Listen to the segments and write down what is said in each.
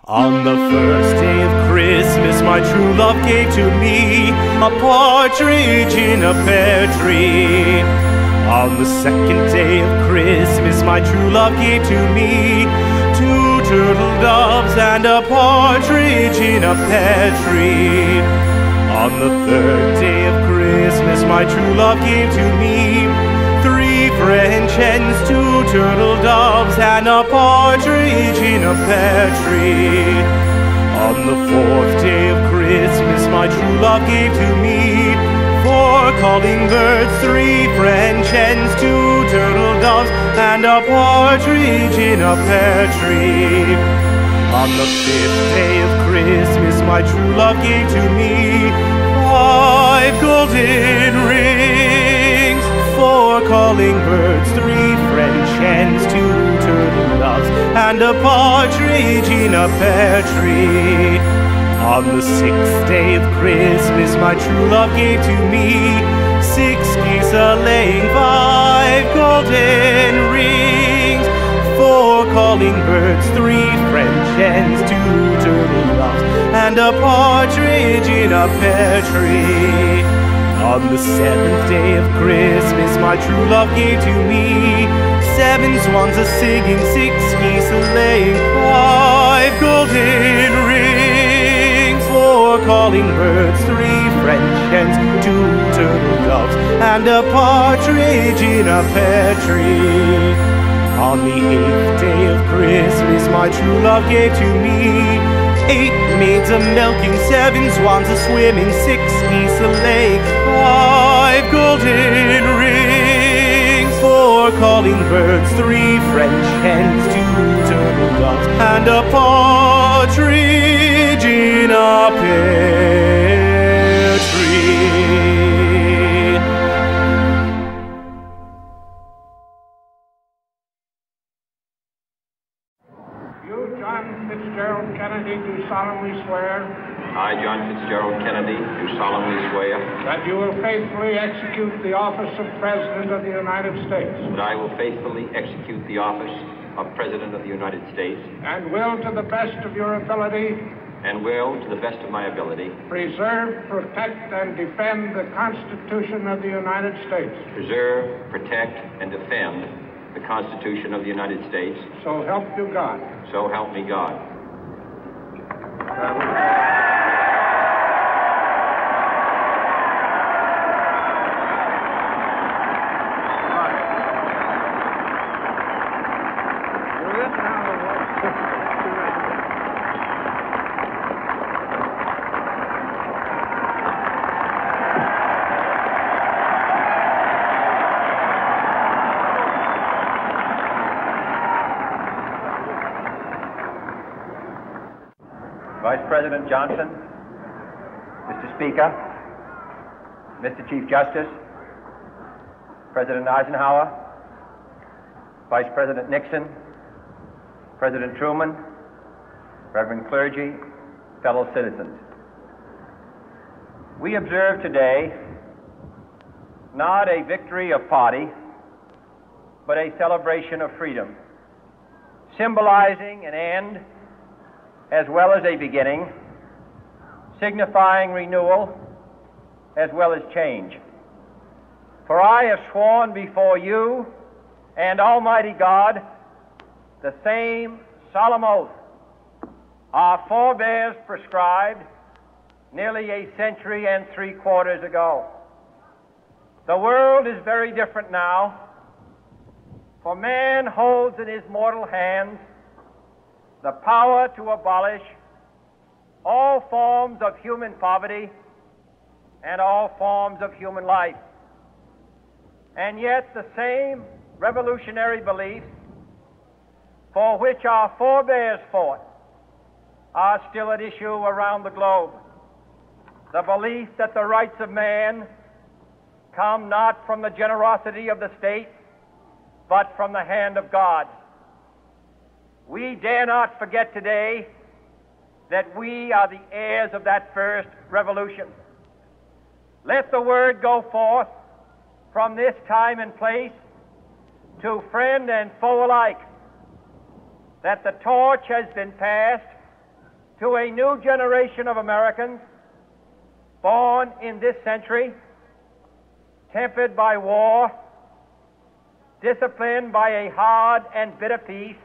On the first day of Christmas, my true love gave to me a partridge in a pear tree. On the second day of Christmas, my true love gave to me two turtle doves and a partridge in a pear tree. On the third day of Christmas, my true love gave to me three French hens, two turtle doves, and a partridge in a pear tree. On the fourth day of Christmas, my true love gave to me four calling birds, three French hens, two turtle doves, and a partridge in a pear tree. On the fifth day of Christmas, my true love gave to me five golden rings, four calling birds, three French hens, two turtle doves, and a partridge in a pear tree. On the sixth day of Christmas, my true love gave to me six geese a-laying, five golden rings, four calling birds, three French hens, two turtle doves, and a partridge in a pear tree. On the seventh day of Christmas, my true love gave to me seven swans a-singing, six geese a-laying, five golden rings, four calling birds, three French hens, two turtle doves, and a partridge in a pear tree. On the eighth day of Christmas, my true love gave to me eight maids a-milking, seven swans a-swimming, six geese a-laying, five golden rings, four calling birds, three French hens, two turtle doves, and a partridge in a pear tree. Fitzgerald Kennedy, do solemnly swear. I, John Fitzgerald Kennedy, do solemnly swear. That you will faithfully execute the office of President of the United States. That I will faithfully execute the office of President of the United States. And will, to the best of your ability. And will, to the best of my ability. Preserve, protect, and defend the Constitution of the United States. Preserve, protect, and defend the Constitution of the United States. So help you God. So help me God. Vice President Johnson, Mr. Speaker, Mr. Chief Justice, President Eisenhower, Vice President Nixon, President Truman, Reverend clergy, fellow citizens. We observe today not a victory of party, but a celebration of freedom, symbolizing an end as well as a beginning, signifying renewal as well as change. For I have sworn before you and Almighty God the same solemn oath our forebears prescribed nearly a century and 3/4 ago. The world is very different now, for man holds in his mortal hands the power to abolish all forms of human poverty and all forms of human life. And yet the same revolutionary beliefs for which our forebears fought are still at issue around the globe. The belief that the rights of man come not from the generosity of the state, but from the hand of God. We dare not forget today that we are the heirs of that first revolution. Let the word go forth from this time and place to friend and foe alike that the torch has been passed to a new generation of Americans born in this century, tempered by war, disciplined by a hard and bitter peace,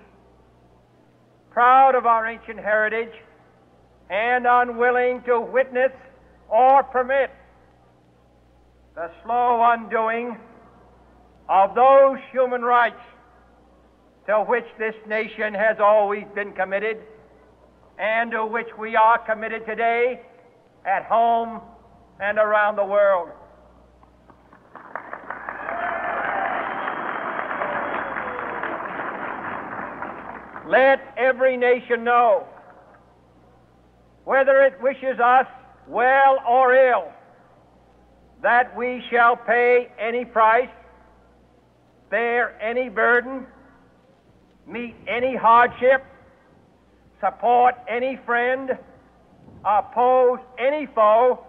proud of our ancient heritage, and unwilling to witness or permit the slow undoing of those human rights to which this nation has always been committed and to which we are committed today at home and around the world. Let every nation know, whether it wishes us well or ill, that we shall pay any price, bear any burden, meet any hardship, support any friend, oppose any foe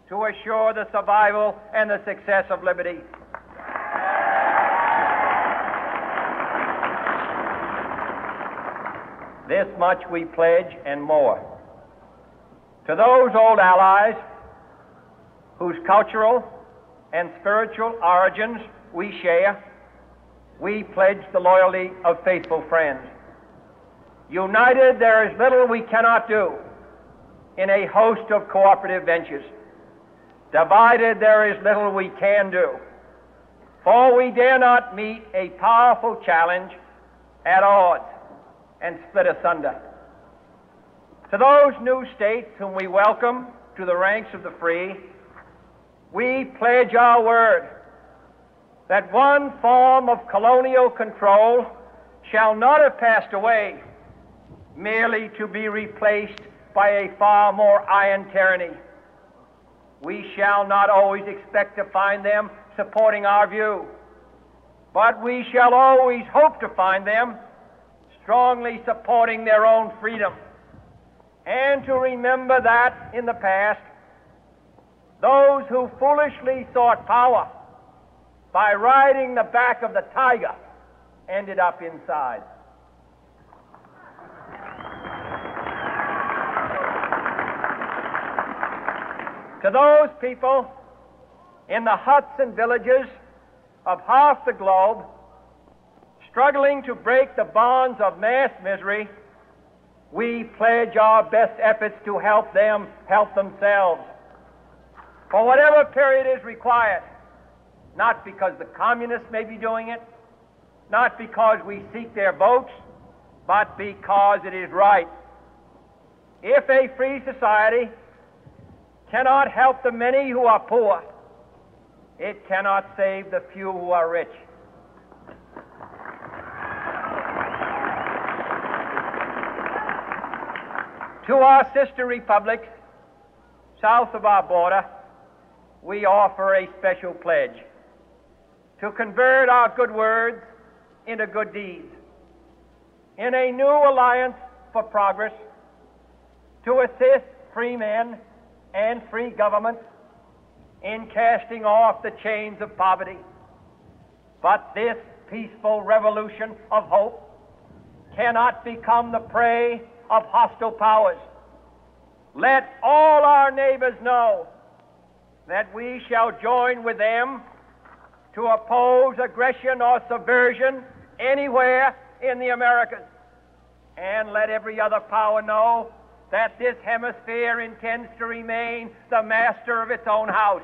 to assure the survival and the success of liberty. This much we pledge and more. To those old allies whose cultural and spiritual origins we share, we pledge the loyalty of faithful friends. United, there is little we cannot do in a host of cooperative ventures. Divided, there is little we can do, for we dare not meet a powerful challenge at odds and split asunder. To those new states whom we welcome to the ranks of the free, we pledge our word that one form of colonial control shall not have passed away merely to be replaced by a far more iron tyranny. We shall not always expect to find them supporting our view, but we shall always hope to find them strongly supporting their own freedom, and to remember that in the past, those who foolishly sought power by riding the back of the tiger ended up inside. To those people in the huts and villages of half the globe struggling to break the bonds of mass misery, we pledge our best efforts to help them help themselves for whatever period is required, not because the communists may be doing it, not because we seek their votes, but because it is right. If a free society cannot help the many who are poor, it cannot save the few who are rich. To our sister republics south of our border, we offer a special pledge to convert our good words into good deeds, in a new alliance for progress, to assist free men and free governments in casting off the chains of poverty. But this peaceful revolution of hope cannot become the prey of hostile powers. Let all our neighbors know that we shall join with them to oppose aggression or subversion anywhere in the Americas. And let every other power know that this hemisphere intends to remain the master of its own house.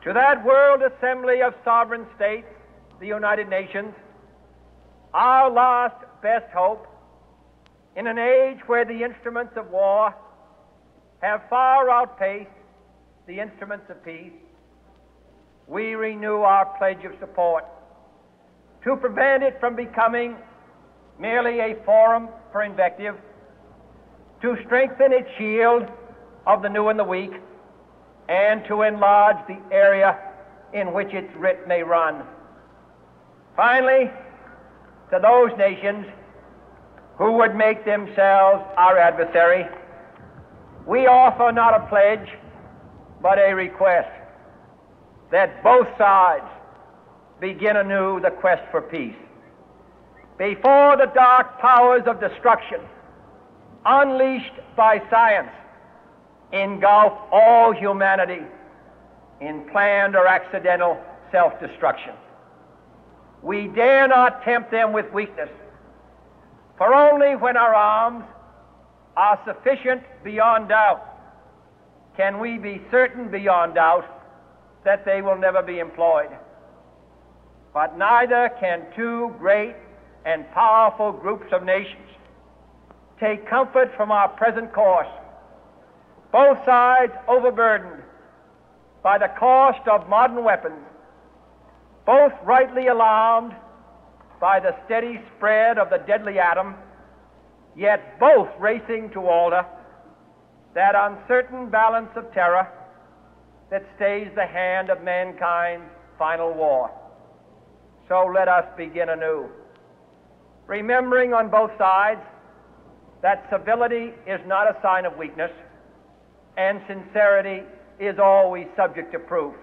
To that world assembly of sovereign states, the United Nations, our last best hope, in an age where the instruments of war have far outpaced the instruments of peace, we renew our pledge of support to prevent it from becoming merely a forum for invective, to strengthen its shield of the new and the weak, and to enlarge the area in which its writ may run. Finally, to those nations who would make themselves our adversary, we offer not a pledge, but a request that both sides begin anew the quest for peace. Before the dark powers of destruction, unleashed by science, engulf all humanity in planned or accidental self-destruction. We dare not tempt them with weakness, for only when our arms are sufficient beyond doubt can we be certain beyond doubt that they will never be employed. But neither can two great and powerful groups of nations take comfort from our present course, both sides overburdened by the cost of modern weapons, both rightly alarmed by the steady spread of the deadly atom, yet both racing to alter that uncertain balance of terror that stays the hand of mankind's final war. So let us begin anew, remembering on both sides that civility is not a sign of weakness, and sincerity is always subject to proof.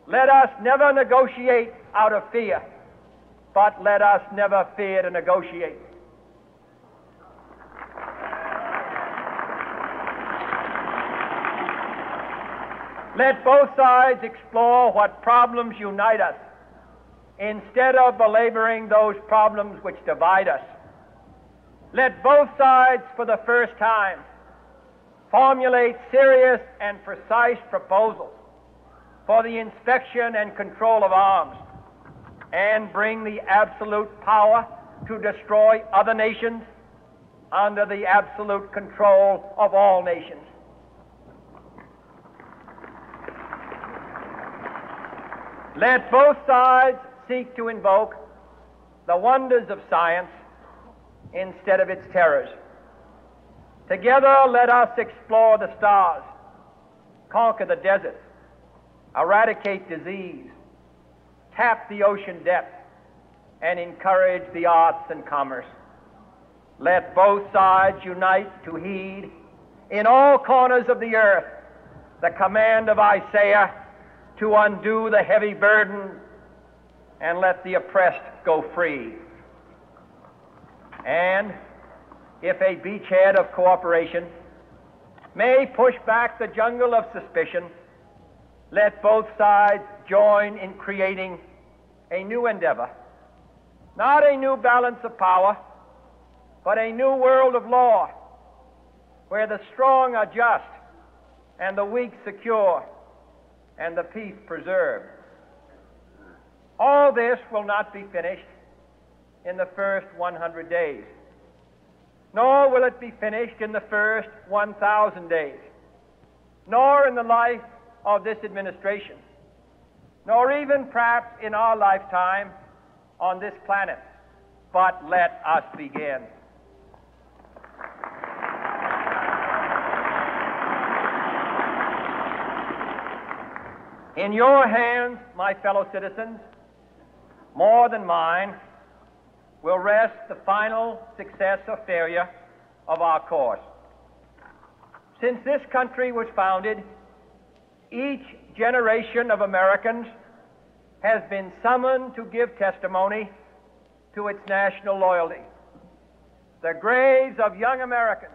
Let us never negotiate out of fear, but let us never fear to negotiate. Let both sides explore what problems unite us, instead of belaboring those problems which divide us. Let both sides, for the first time, formulate serious and precise proposals for the inspection and control of arms, and bring the absolute power to destroy other nations under the absolute control of all nations. Let both sides seek to invoke the wonders of science instead of its terrors. Together, let us explore the stars, conquer the deserts, eradicate disease, tap the ocean depths, and encourage the arts and commerce. Let both sides unite to heed in all corners of the earth the command of Isaiah to undo the heavy burden and let the oppressed go free. And if a beachhead of cooperation may push back the jungle of suspicion, let both sides join in creating a new endeavor, not a new balance of power, but a new world of law, where the strong are just and the weak secure and the peace preserved. All this will not be finished in the first 100 days, nor will it be finished in the first 1,000 days, nor in the life of this administration, nor even perhaps in our lifetime on this planet. But let us begin. In your hands, my fellow citizens, more than mine, will rest the final success or failure of our course. Since this country was founded, each generation of Americans has been summoned to give testimony to its national loyalty. The graves of young Americans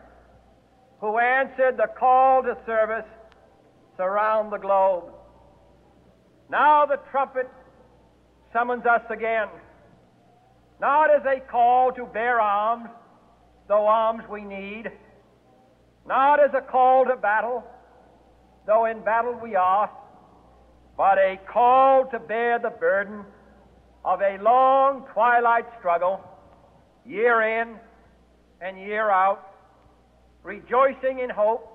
who answered the call to service surround the globe. Now the trumpet summons us again, not as a call to bear arms, though arms we need, not as a call to battle, though in battle we are, but a call to bear the burden of a long twilight struggle, year in and year out, rejoicing in hope,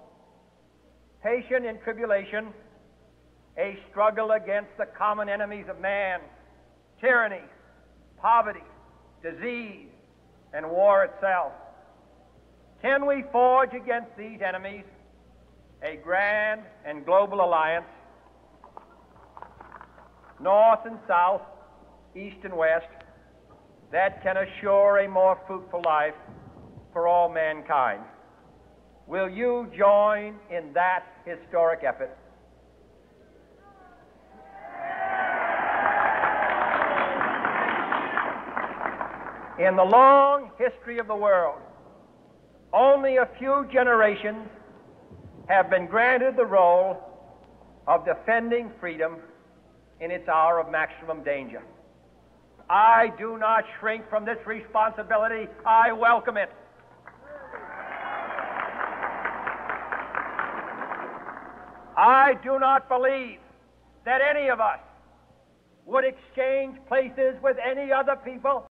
patient in tribulation, a struggle against the common enemies of man, tyranny, poverty, disease, and war itself. Can we forge against these enemies a grand and global alliance, north and south, east and west, that can assure a more fruitful life for all mankind? Will you join in that historic effort? In the long history of the world, only a few generations have been granted the role of defending freedom in its hour of maximum danger. I do not shrink from this responsibility. I welcome it. I do not believe that any of us would exchange places with any other people